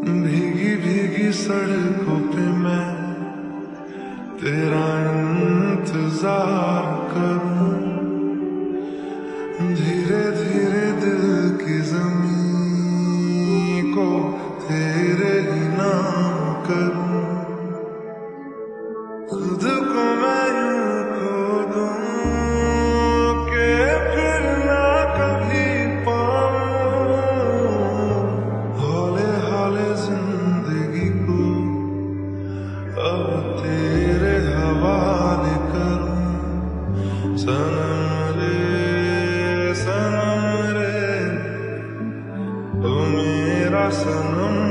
भीगी भीगी सड़कों पे मैं तेरा इंतजार करूं, धीरे धीरे दिल की ज़मीं को तेरे ही नाम करूं। खुद को मैं यूं खो दूं कि फिर ना कभी पाऊं, हौले हौले जिंदगी को अब तेरे हवाले करूं। सनम रे ओ मेरा सनम।